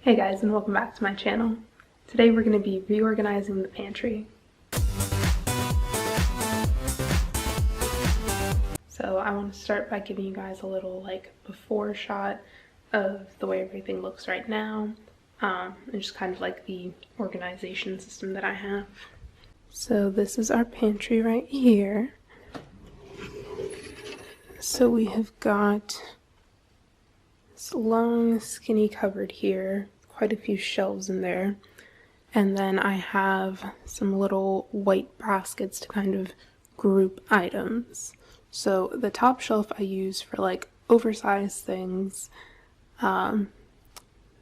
Hey guys, and welcome back to my channel. Today we're going to be reorganizing the pantry. So I want to start by giving you guys a little before shot of the way everything looks right now, and just kind of like the organization system that I have. So this is our pantry right here. So we have got this long skinny cupboard here, quite a few shelves in there, and then I have some little white baskets to kind of group items. So the top shelf I use for like oversized things.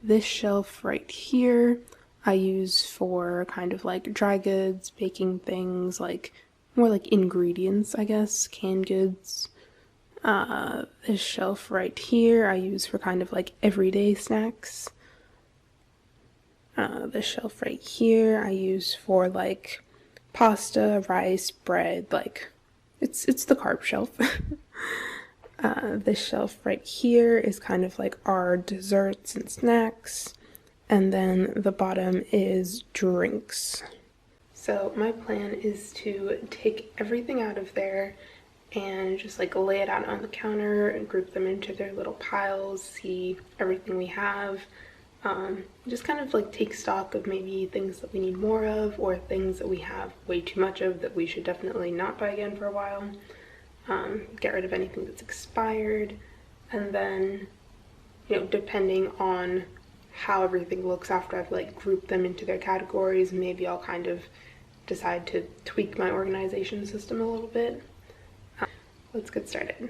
This shelf right here I use for kind of like dry goods, baking things, like more like ingredients, I guess, canned goods. This shelf right here I use for kind of like everyday snacks. This shelf right here I use for like pasta, rice, bread, like it's the carb shelf. This shelf right here is kind of like our desserts and snacks, and then the bottom is drinks. So my plan is to take everything out of there and just like lay it out on the counter and group them into their little piles, see everything we have, just kind of like take stock of maybe things that we need more of or things that we have way too much of that we should definitely not buy again for a while, get rid of anything that's expired, and then, you know, depending on how everything looks after I've like grouped them into their categories, maybe I'll kind of decide to tweak my organization system a little bit. Let's get started.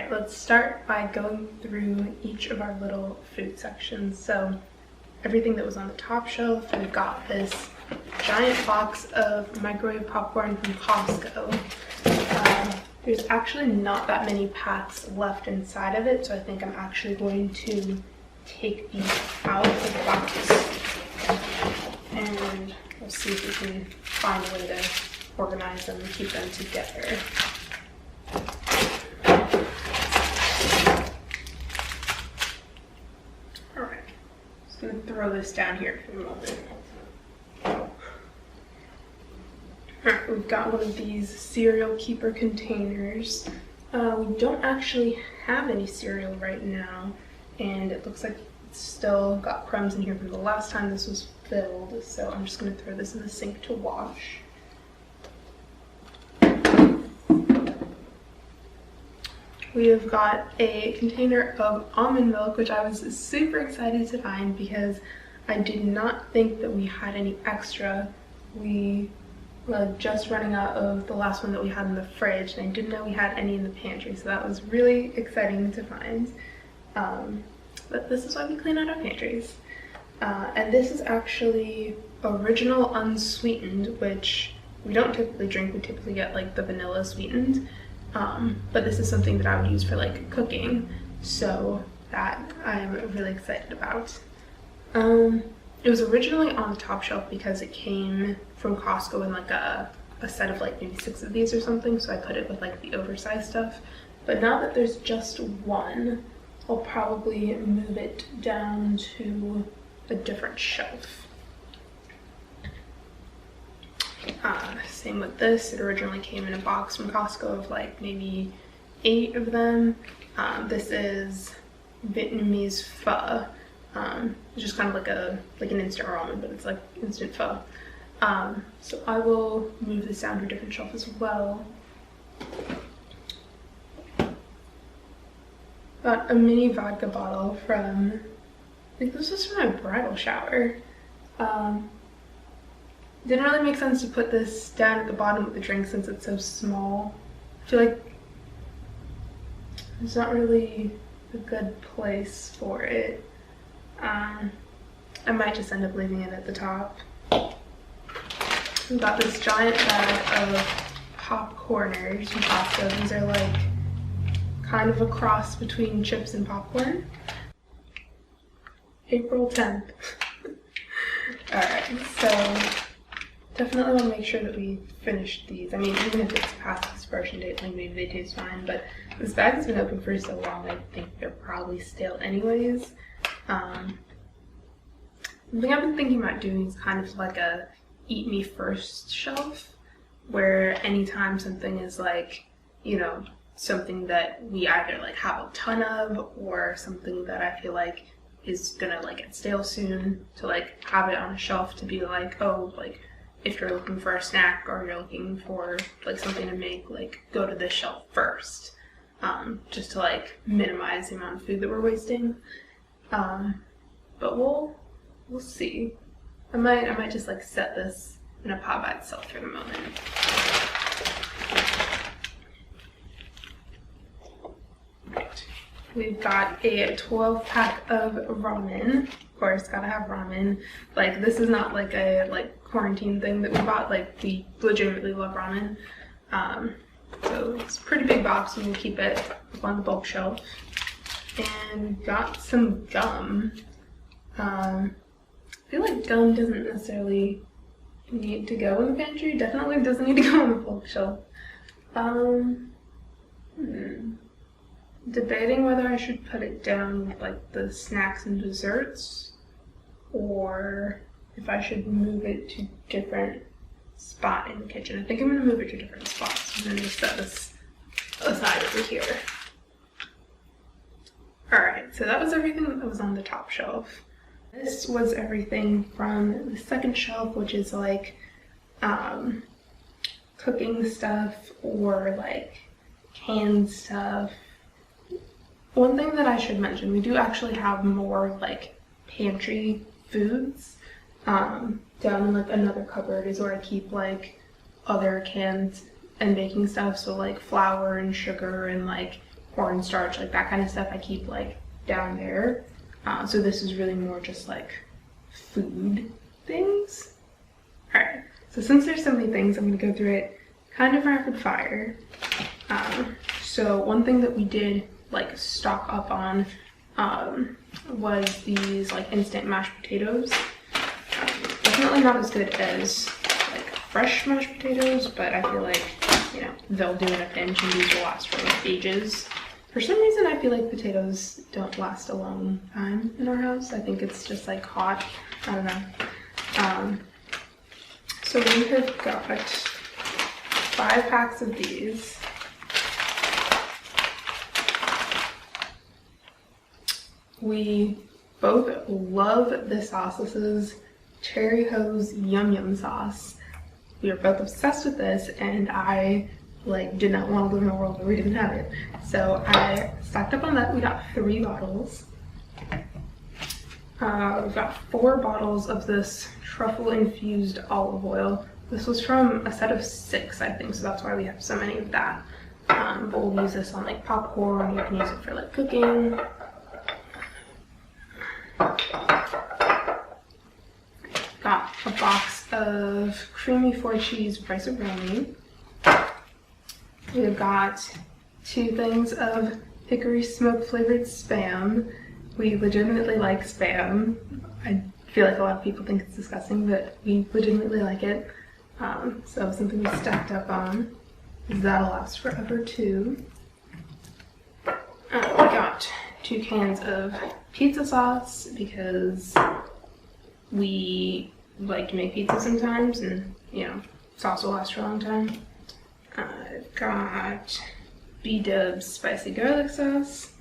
Let's start by going through each of our little food sections. So everything that was on the top shelf, we've got this giant box of microwave popcorn from Costco. There's actually not that many packs left inside of it, so I think I'm actually going to take these out of the box and we'll see if we can find a way to organize them and keep them together. I'm going to throw this down here for a moment. Alright, we've got one of these cereal keeper containers. We don't actually have any cereal right now, and it looks like it's still got crumbs in here from the last time this was filled, so I'm just going to throw this in the sink to wash. We have got a container of almond milk, which I was super excited to find because I did not think that we had any extra. We were just running out of the last one that we had in the fridge, and I didn't know we had any in the pantry, so that was really exciting to find. But this is why we clean out our pantries. And this is actually original unsweetened, which we don't typically drink. We typically get like the vanilla sweetened. But this is something that I would use for like cooking, so that I'm really excited about. It was originally on the top shelf because it came from Costco in like a set of like maybe 6 of these or something, so I put it with like the oversized stuff. But now that there's just one, I'll probably move it down to a different shelf. Same with this. It originally came in a box from Costco of like maybe 8 of them. This is Vietnamese pho. It's just kind of like an instant ramen, but it's like instant pho. So I will move this down to a different shelf as well. Got a mini vodka bottle from, I think this was from my bridal shower. Didn't really make sense to put this down at the bottom of the drink since it's so small. I feel like there's not really a good place for it. I might just end up leaving it at the top. We've got this giant bag of popcorners from Costco. These are like kind of a cross between chips and popcorn. April 10th. Alright, so definitely want to make sure that we finish these. I mean, even if it's past expiration date, like maybe they taste fine, but this bag has been open for so long, I think they're probably stale anyways. Something I've been thinking about doing is kind of like a eat me first shelf, where anytime something is like, you know, something that we either like have a ton of or something that I feel like is gonna like get stale soon, to like have it on a shelf to be like, oh, like if you're looking for a snack or you're looking for like something to make, like go to this shelf first, just to like minimize the amount of food that we're wasting. But we'll see. I might just like set this in a pot by itself for the moment. Right. We've got a 12-pack of ramen. Of course, gotta have ramen. Like, this is not like a quarantine thing that we bought. Like, we legitimately love ramen. So it's a pretty big box, and we'll keep it up on the bulk shelf. And got some gum. I feel like gum doesn't necessarily need to go in the pantry. Definitely doesn't need to go on the bulk shelf. Debating whether I should put it down with like the snacks and desserts, or if I should move it to a different spot in the kitchen. I think I'm going to move it to a different spot. So I'm going to just set this aside over here. Alright, so that was everything that was on the top shelf. This was everything from the second shelf, which is like cooking stuff or like canned stuff. One thing that I should mention, we do actually have more like pantry foods. Down in like another cupboard is where I keep like other canned and baking stuff, so like flour and sugar and like cornstarch, like that kind of stuff I keep like down there. So this is really more just like food things. Alright, so since there's so many things, I'm going to go through it kind of rapid fire. So one thing that we did like stock up on was these like instant mashed potatoes. Definitely not as good as like fresh mashed potatoes, but I feel like, you know, they'll do in a pinch, and these will last for like ages. For some reason, I feel like potatoes don't last a long time in our house. I think it's just like hot. I don't know. So we have got 5 packs of these. We both love this sauce. This is Cherry Hose Yum Yum sauce. We are both obsessed with this, and I like did not want to live in a world where we didn't have it. So I stocked up on that. We got 3 bottles. We've got 4 bottles of this truffle infused olive oil. This was from a set of 6, I think, so that's why we have so many of that. But we'll use this on like popcorn. You can use it for like cooking. Got a box of creamy 4-cheese rice-a-roni. We've got 2 things of hickory smoke flavored Spam. We legitimately like Spam. I feel like a lot of people think it's disgusting, but we legitimately like it. So something we stacked up on. That'll last forever too. We got 2 cans of pizza sauce because we like to make pizza sometimes, and you know, sauce will last for a long time. I've got B-Dubs spicy garlic sauce.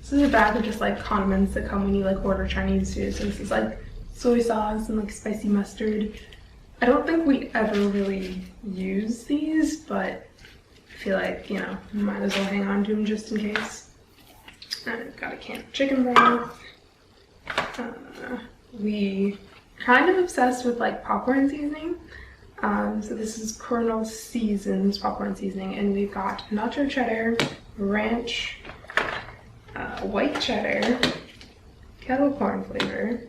This is a bag of just like condiments that come when you like order Chinese food. So this is like soy sauce and like spicy mustard. I don't think we ever really use these, but I feel like, you know, might as well hang on to them just in case. I've got a can of chicken broth. We kind of obsessed with like popcorn seasoning. So this is Colonel Seasons popcorn seasoning, and we've got nacho cheddar, ranch, white cheddar, kettle corn flavor,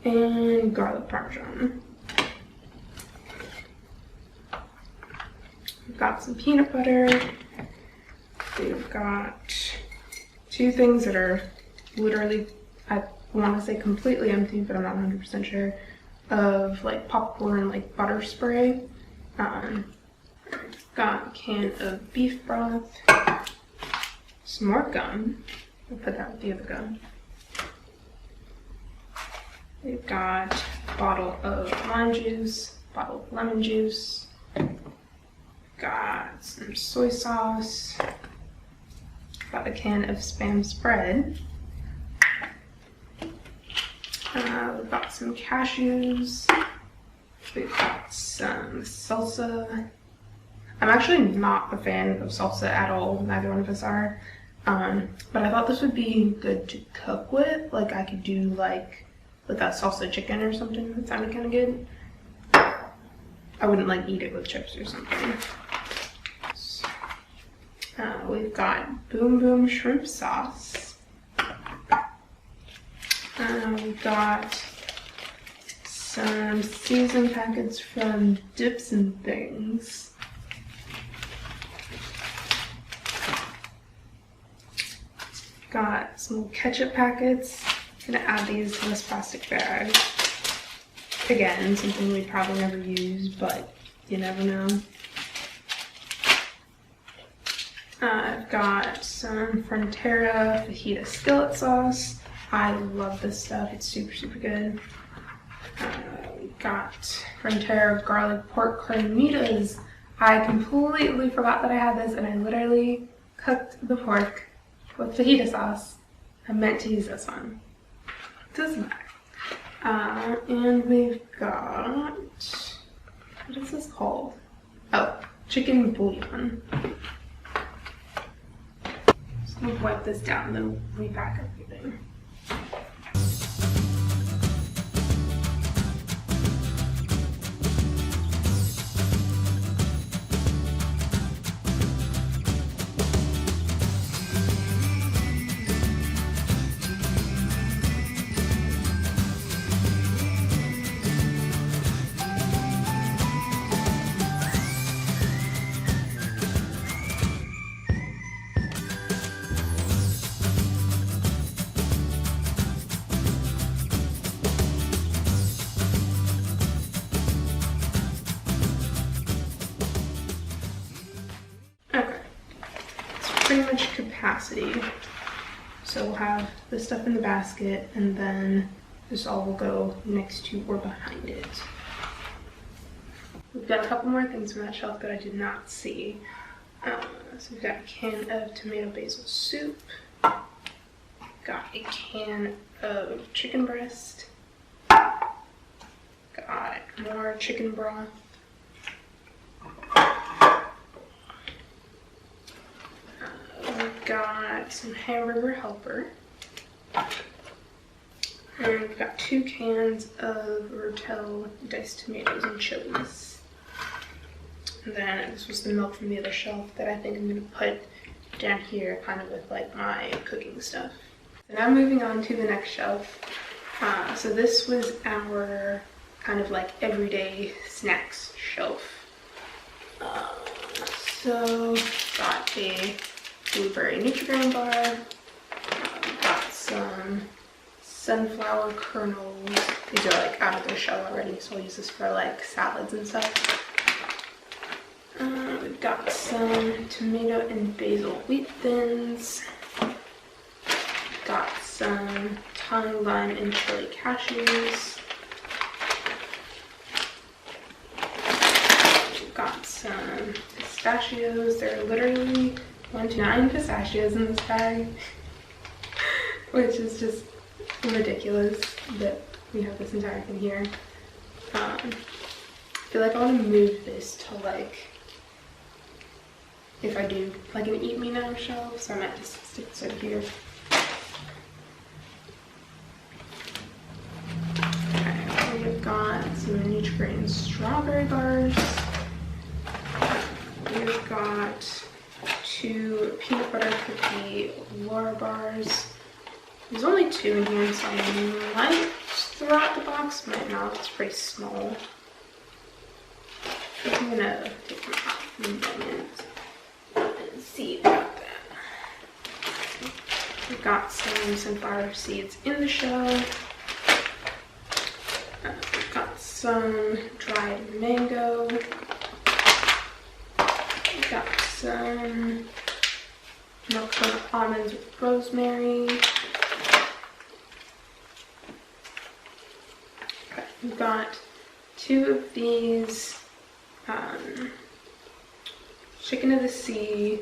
and garlic parmesan. We've got some peanut butter. We've got 2 things that are literally, I want to say completely empty, but I'm not 100% sure, of like popcorn, like butter spray. Got a can of beef broth, some more gum. I'll put that with the other gum. We've got a bottle of lime juice, bottle of lemon juice. Got some soy sauce. Got a can of Spam spread. We've got some cashews. We've got some salsa. I'm actually not a fan of salsa at all. Neither one of us are. But I thought this would be good to cook with. Like I could do like with that salsa chicken or something. That sounded kind of good. I wouldn't like eat it with chips or something. We've got Boom Boom shrimp sauce. We've got some seasoning packets from Dips and Things. Got some ketchup packets. I'm gonna add these to this plastic bag. Again, something we probably never use, but you never know. I've got some Frontera fajita skillet sauce. I love this stuff. It's super, super good. We've got Frontera garlic pork carnitas. I completely forgot that I had this, and I literally cooked the pork with fajita sauce. I meant to use this one. It doesn't matter. And we've got, what is this called? Oh, chicken bouillon. So we'll wipe this down and then repack everything. Pretty much capacity. So we'll have this stuff in the basket, and then this all will go next to or behind it. We've got a couple more things from that shelf that I did not see. So we've got a can of tomato basil soup. Got a can of chicken breast. Got more chicken broth. We've got some hamburger helper. And we've got 2 cans of Rotel diced tomatoes and chilies. And then this was the milk from the other shelf that I think I'm going to put down here kind of with like my cooking stuff. So now moving on to the next shelf. So this was our kind of like everyday snacks shelf. So got a blueberry Nutrigrain bar, got some sunflower kernels. These are like out of their shell already, so I'll use this for like salads and stuff. We've got some tomato and basil wheat thins. Got some thyme, lime, and chili cashews. Got some pistachios. There are literally 1 to 9 pistachios in this bag, which is just ridiculous that we have this entire thing here. I feel like I want to move this to like, if I do like an Eat Me Now shelf, so I might just stick this over here. Okay, we've got some Nutrigrain strawberry bars. We've got 2 peanut butter cookie Laura bars. There's only 2 in here, so I might throw out the box, might not. It's pretty small. I'm gonna take them out in a minute and see about that. We've got some sunflower seeds in the shell. We've got some dried mango. We've got some milk from almonds with rosemary. Okay, we've got 2 of these chicken of the sea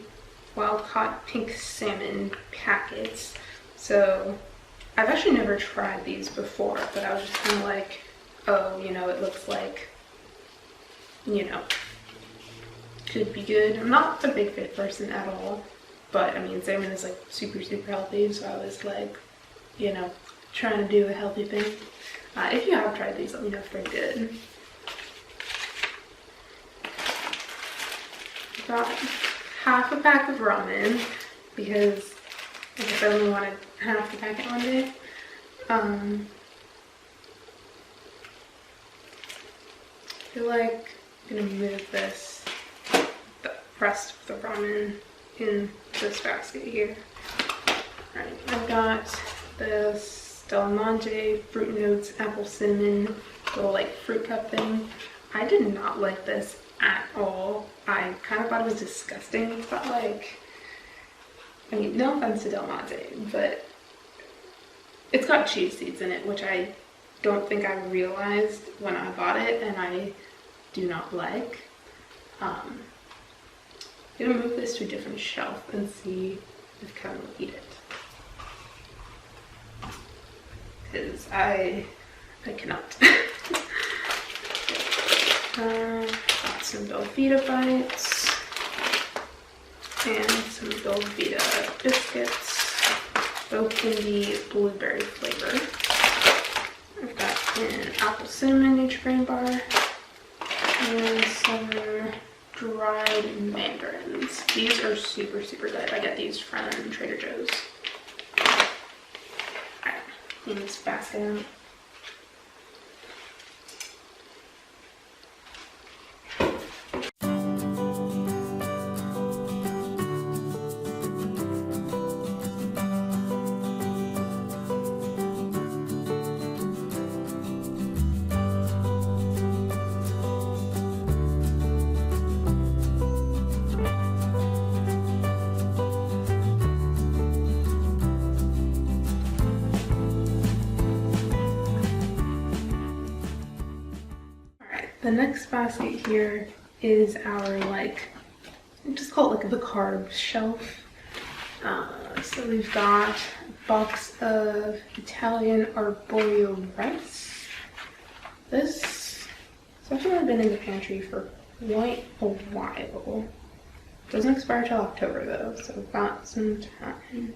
wild caught pink salmon packets. So I've actually never tried these before, but I was just kind of like, oh, you know, it looks like, you know, could be good. I'm not a big fish person at all, but I mean, salmon is like super healthy, so I was like, you know, trying to do a healthy thing. If you have tried these, let me know if they're good. Got half a pack of ramen because I guess I only wanted half the packet one day. I feel like I'm gonna move the rest of the ramen in this basket here. Alright, I've got this Del Monte fruit notes apple cinnamon little like fruit cup thing. I did not like this at all. I kind of thought it was disgusting. It's got like, I mean, no offense to Del Monte, but it's got chia seeds in it, which I don't think I realized when I bought it, and I do not like. I'm gonna move this to a different shelf and see if Kevin will eat it, because I cannot. Got some Belvita bites and some Belvita biscuits, both in the blueberry flavor. I've got an apple cinnamon Nutrigrain bar and some dried mandarins. These are super good. I get these from Trader Joe's. Alright, clean this basket out. The next basket here is our, like, just call it like the carb shelf. So we've got a box of Italian Arborio rice. This has actually been in the pantry for quite a while. Doesn't expire till October though, so we've got some time.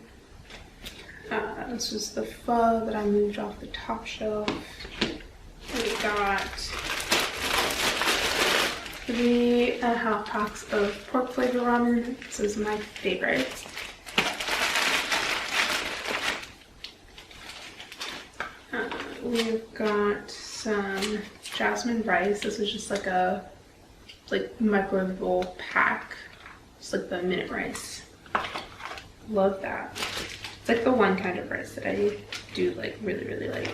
This was the pho that I moved off the top shelf. We got 3.5 packs of pork flavor ramen. This is my favorite. We've got some jasmine rice. This is just like a microwavable pack It's like the minute rice. Love that. It's like the one kind of rice that I do like really like.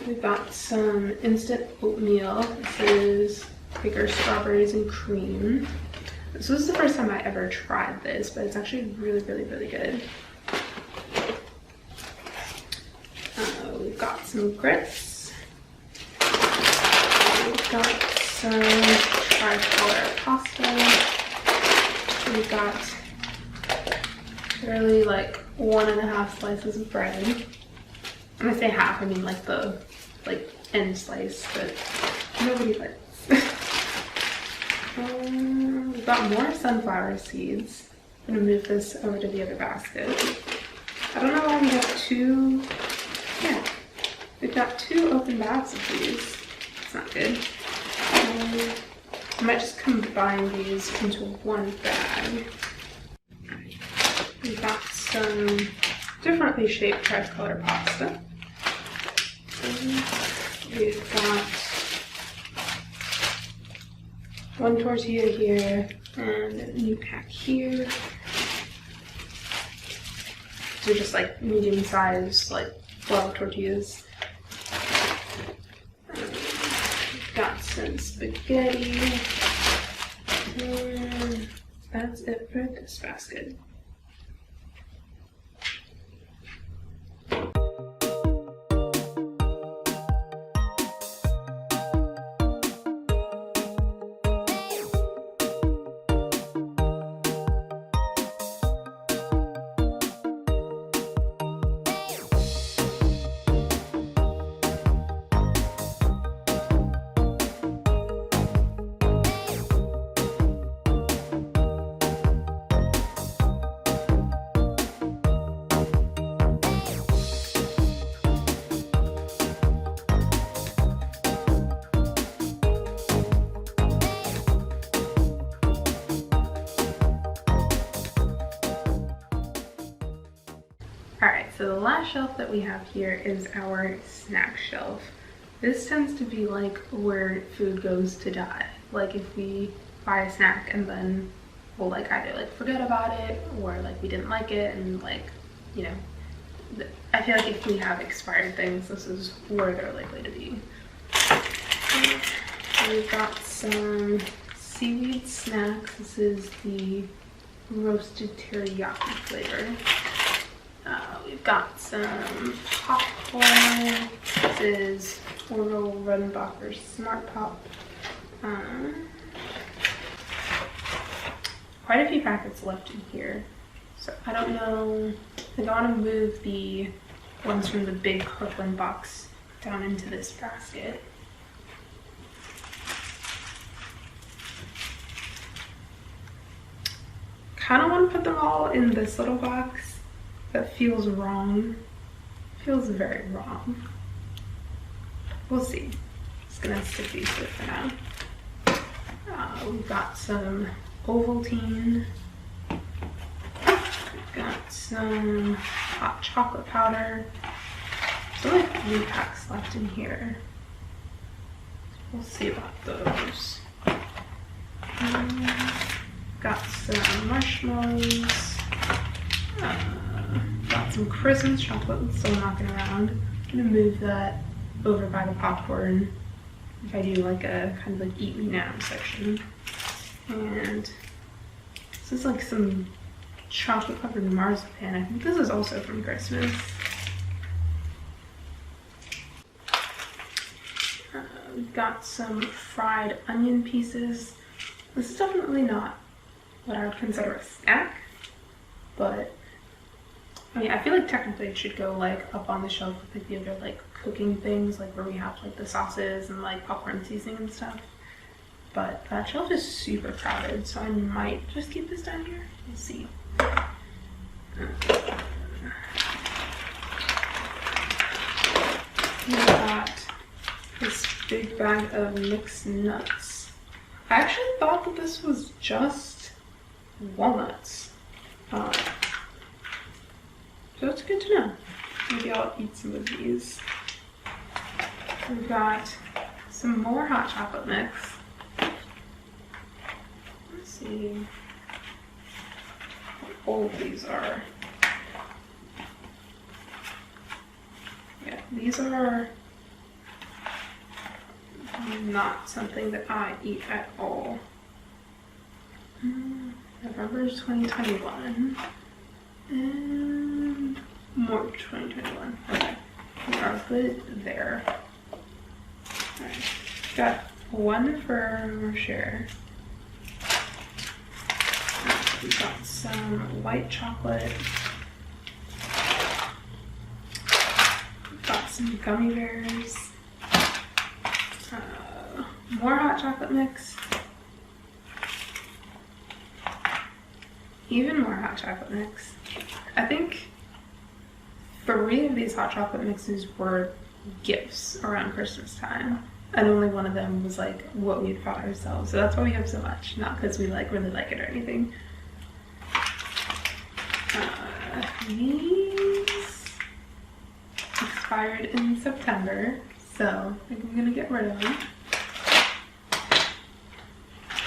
We've got some instant oatmeal. This is Quaker strawberries and cream. This was the first time I ever tried this, but it's actually really good. We've got some grits. We've got some tricolor pasta. We've got barely like 1.5 slices of bread. When I say half, I mean like the end slice, but nobody likes. We've got more sunflower seeds. I'm gonna move this over to the other basket. I don't know why we have two. Yeah, we've got 2 open bags of these. It's not good. I might just combine these into one bag. We've got some differently shaped tricolor pasta. We've got 1 tortilla here and a new pack here. So just like medium-sized, like flour tortillas. We've got some spaghetti. And that's it for this basket. Alright, so the last shelf that we have here is our snack shelf. This tends to be like where food goes to die. Like if we buy a snack and then we'll like either like forget about it or like we didn't like it, and like, you know, I feel like if we have expired things, this is where they're likely to be. We've got some seaweed snacks. This is the roasted teriyaki flavor. We've got some popcorn. This is Orville Redenbacher's Smart Pop. Quite a few packets left in here. So I don't know. I think I want to move the ones from the big Kirkland box down into this basket. Kind of want to put them all in this little box. That feels wrong. Feels very wrong. We'll see. Just gonna stick these here for now. We've got some Ovaltine. We've got some hot chocolate powder. There's only 3 packs left in here. We'll see about those. Got some marshmallows. Got some Christmas chocolate that's still knocking around. I'm gonna move that over by the popcorn if I do like a kind of like eat me now section. And this is like some chocolate covered marzipan. I think this is also from Christmas. We've got some fried onion pieces. This is definitely not what I would consider a snack, but I mean, I feel like technically it should go like up on the shelf with like the other like cooking things, like where we have like the sauces and like popcorn seasoning and stuff. But that shelf is super crowded, so I might just keep this down here. We'll see. We got this big bag of mixed nuts. I actually thought that this was just walnuts. So it's good to know. Maybe I'll eat some of these. We've got some more hot chocolate mix. Let's see. all of these are. Yeah, these are not something that I eat at all. November's 2021 and March 2021. Okay, we are good there. Alright, got one for share. We got some white chocolate. Got some gummy bears. More hot chocolate mix. Even more hot chocolate mix. I think 3 of these hot chocolate mixes were gifts around Christmas time. And only one of them was like what we had bought ourselves. So that's why we have so much. Not because we like really like it or anything. These expired in September. So I think I'm gonna get rid of them.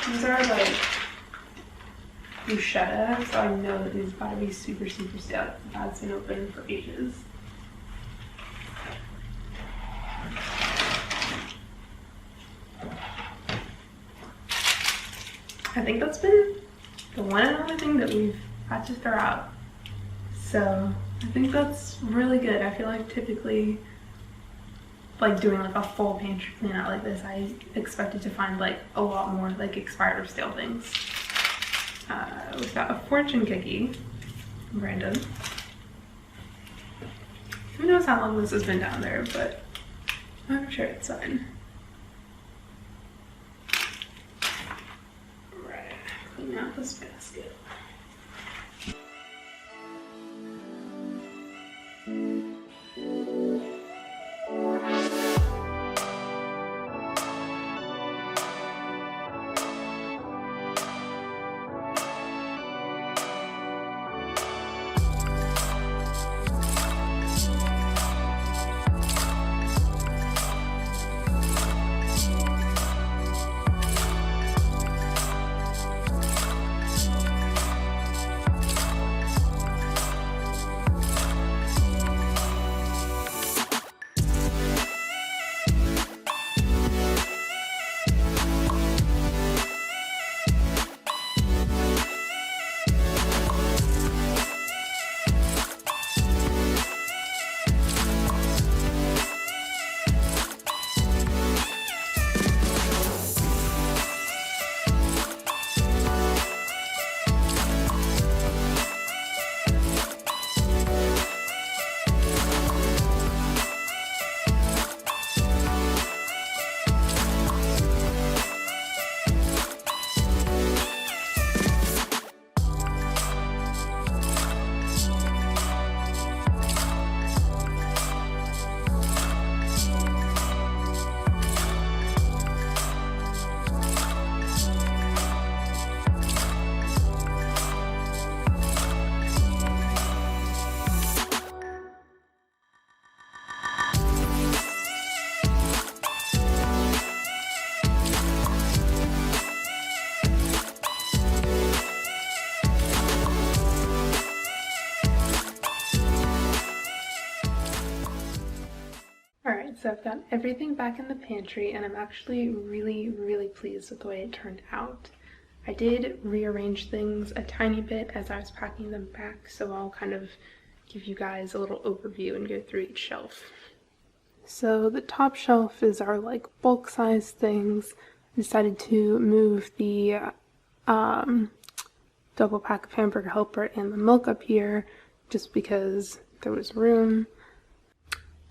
These are like bruschetta, so I know that these have got to be super, super stale. That's been open for ages. I think that's been the one and only thing that we've had to throw out. So I think that's really good. I feel like typically, like doing like a full pantry clean out like this, I expected to find like a lot more like expired or stale things. We've got a fortune cookie, random. Who knows how long this has been down there, but I'm sure it's fine. Right, clean out this basket. So I've got everything back in the pantry and I'm actually really pleased with the way it turned out. I did rearrange things a tiny bit as I was packing them back, so I'll kind of give you guys a little overview and go through each shelf. So the top shelf is our like bulk size things. I decided to move the double pack of Hamburger Helper and the milk up here just because there was room.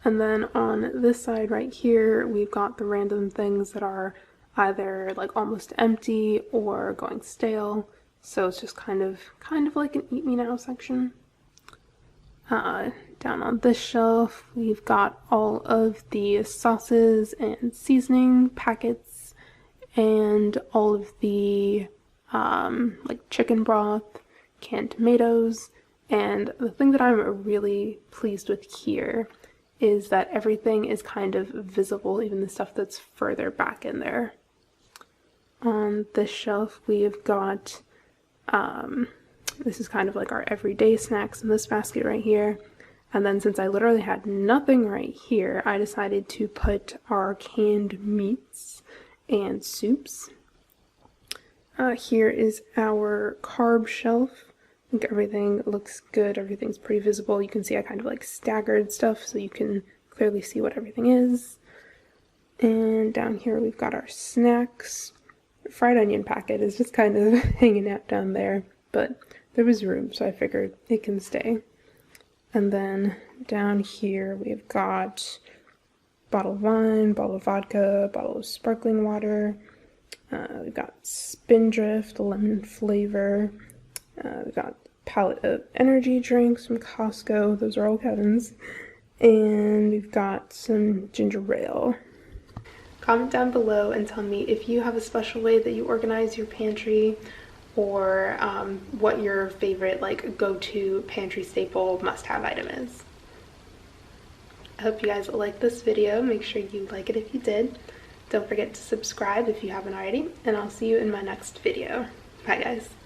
And then on this side right here, we've got the random things that are either like almost empty or going stale. So it's just kind of like an eat me now section. Down on this shelf, we've got all of the sauces and seasoning packets and all of the like chicken broth, canned tomatoes, and the thing that I'm really pleased with here is that everything is kind of visible, even the stuff that's further back in there. On this shelf, we've got This is kind of like our everyday snacks in this basket right here. And then since I literally had nothing right here, I decided to put our canned meats and soups. Here is our carb shelf. I think everything looks good. Everything's pretty visible. You can see I kind of like staggered stuff so you can clearly see what everything is. And down here we've got our snacks. The fried onion packet is just kind of hanging out down there, but there was room, so I figured it can stay. And then down here we've got bottle of wine, bottle of vodka, bottle of sparkling water. We've got Spindrift, lemon flavor. We've got a palette of energy drinks from Costco. Those are all Kevin's. And we've got some ginger ale. Comment down below and tell me if you have a special way that you organize your pantry, or what your favorite like go-to pantry staple must-have item is. I hope you guys liked this video. Make sure you like it if you did. Don't forget to subscribe if you haven't already, and I'll see you in my next video. Bye guys.